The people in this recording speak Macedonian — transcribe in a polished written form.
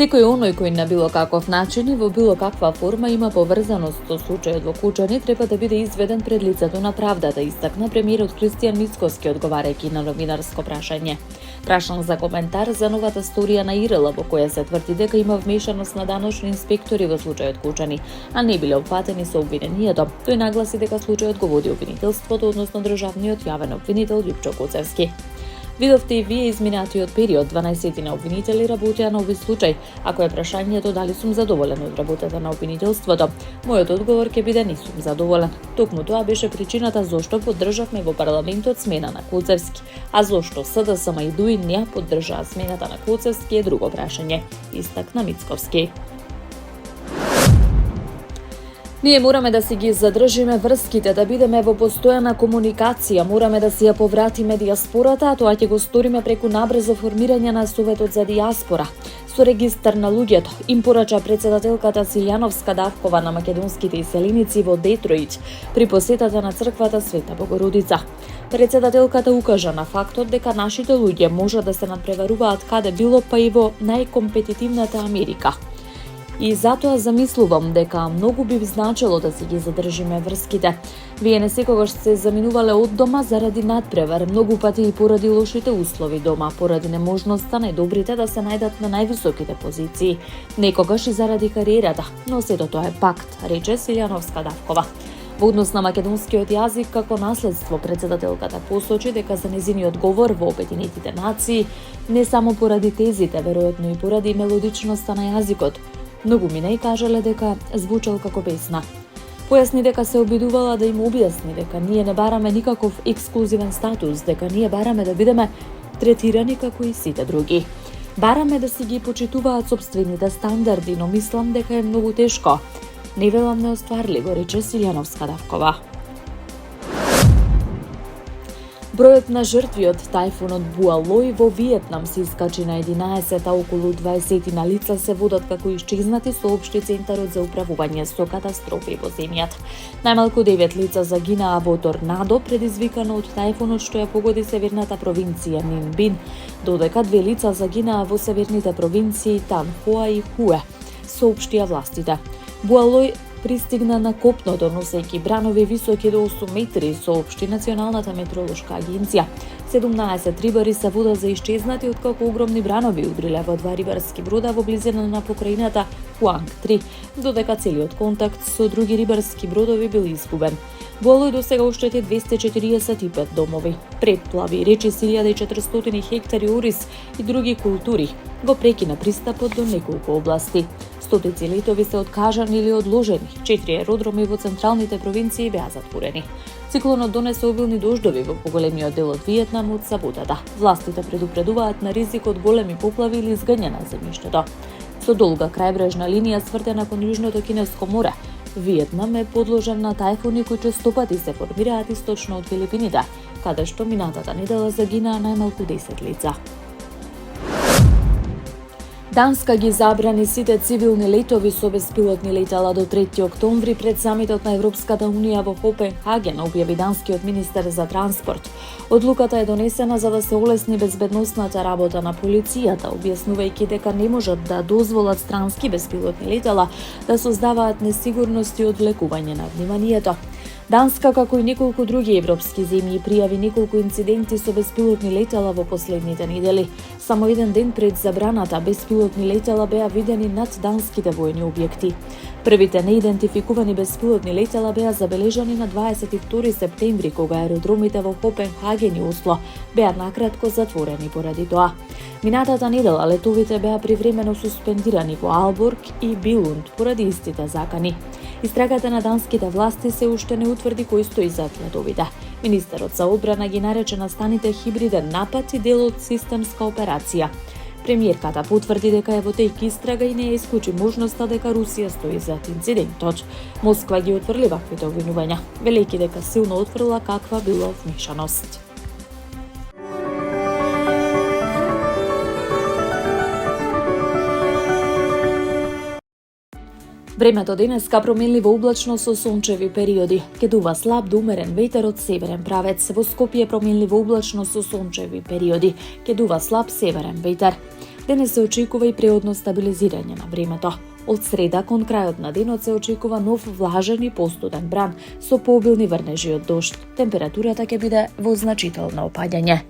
Секој оној кој на било каков начин и во било каква форма има поврзаност со случајот во Кучани треба да биде изведен пред лицето на правдата, истакна премиерот Христијан Мицкоски одговарајќи на новинарско прашање. Прашан за коментар за новата сторија на ИРЛ во која се тврди дека има вмешаност на даночни инспектори во случајот Кучани, а не биле опфатени со обвинението. Тој нагласи дека случајот го води обвинителството, односно државниот јавен обвинител Љупчо Коцевски. Видовте и вие изминатиот период, 12 на обвинители работеа на овој случај. Ако е прашањето дали сум задоволен од работата на обвинителството, мојот одговор ќе биде не сум задоволен. Токму тоа беше причината зошто поддржавме во парламентот смена на Коцевски, а зошто СДСМ и ДУИ не поддржаа смената на Коцевски е друго прашање, истакна Мицковски. Ние мораме да си ги задржиме врските, да бидеме во постојана комуникација, мораме да си ја повратиме дијаспората, а тоа ќе го сториме преку набрзо формирање на Советот за дијаспора. Со регистар на луѓето им порача председателката Силјановска Давкова на македонските иселеници во Детроит при посетата на црквата Света Богородица. Председателката укажа на фактот дека нашите луѓе може да се надпреваруваат каде било, па и во најкомпетитивната Америка. И затоа замислувам дека многу би значило да си ги задржиме врските. Вие не секогаш се заминувале од дома заради надпревар, многу пати и поради лошите услови дома, поради неможноста најдобрите да се најдат на највисоките позиции, некогаш и заради кариерата, но сето тоа е пакт, рече Силјановска Давкова. Во однос на македонскиот јазик како наследство, председателката посочи дека за незиниот говор во Обединетите нации не само поради тезите, веројатно и поради мелодичноста на јазикот, многу мина и кажале дека звучал како песна. Појасни дека се обидувала да им објасни дека ние не бараме никаков ексклузивен статус, дека ние бараме да бидеме третирани како и сите други. Бараме да си ги почитуваат сопствените стандарди, но мислам дека е многу тешко. Не велам неостварливо, рече Силјановска Давкова. Бројот на жртви од тајфунот Буалој во Виетнам се искачи на 11, а околу 20 на лица се водат како исчезнати, соопшти Центарот за управување со катастрофи во земјата. Најмалку 9 лица загинаа во торнадо предизвикано од тајфунот што ја погоди северната провинција Нинбин, додека 2 лица загинаа во северните провинции Танхоа и Хуе, соопштија властите. Буалој пристигна на копното носејќи бранови високи до 8 метри, соопшти Националната метеоролошка агенција. 17 рибари се водат за исчезнати откако огромни бранови удриле во 2 рибарски брода во близина на покрајината Хуанг 3, додека целиот контакт со други рибарски бродови бил изгубен. Буалој до сега оштети 245 домови, преплави, речиси 1400 хектари ориз и други култури, го прекина пристапот до неколку области. Стотици летови се откажани или одложени, 4 аеродроми во централните провинции беа затворени. Циклонот донесе обилни дождови во поголемиот дел од Виетнам од саботата. Властите предупредуваат на ризик од големи поплави или изгања на земјиштето. Со долга крајбрежна линија свртена кон Јужното Кинеско море, Виетнам е подложен на тајфуни кои честопати се формираат источно од Филипините, каде што минатата недела загинаа најмалку 10 лица. Данска ги забрани сите цивилни летови со беспилотни летала до 3 октомври пред самитот на Европската унија во Копенхаген, објави данскиот министер за транспорт. Одлуката е донесена за да се олесни безбедносната работа на полицијата, објаснувајќи дека не можат да дозволат странски беспилотни летала да создаваат несигурност и одвлекување на вниманието. Данска, како и неколку други европски земји, пријави неколку инциденти со беспилотни летала во последните недели. Само еден ден пред забраната, беспилотни летала беа видени над данските војни објекти. Првите неидентификувани беспилотни летала беа забележани на 22 септември, кога аеродромите во Копенхаген и Осло беа накратко затворени поради тоа. Минатата недела летовите беа привремено суспендирани во Алборг и Билунд поради истите закани. Истрагата на данските власти се уште не утврди кој стои зад летовите. Министерот за одбрана ги нарече настаните хибриден напад и дел од системска операција. Премиерката потврди дека е во тејк истрага и не ја исклучи можноста дека Русија стои зад инцидентот. Москва ги отфрли ваквите обвинувања, велејќи дека силно отфрла каква била вмешаност. Времето денеска променливо облачно со сончеви периоди. Ќе дува слаб до умерен ветер од северен правец. Во Скопје променливо облачно со сончеви периоди. Ќе дува слаб северен ветер. Денес се очекува и преодно стабилизирање на времето. Од среда кон крајот на денот се очекува нов влажен и постуден бран со пообилни врнежи од дожд. Температурата ќе биде во значително опаѓање.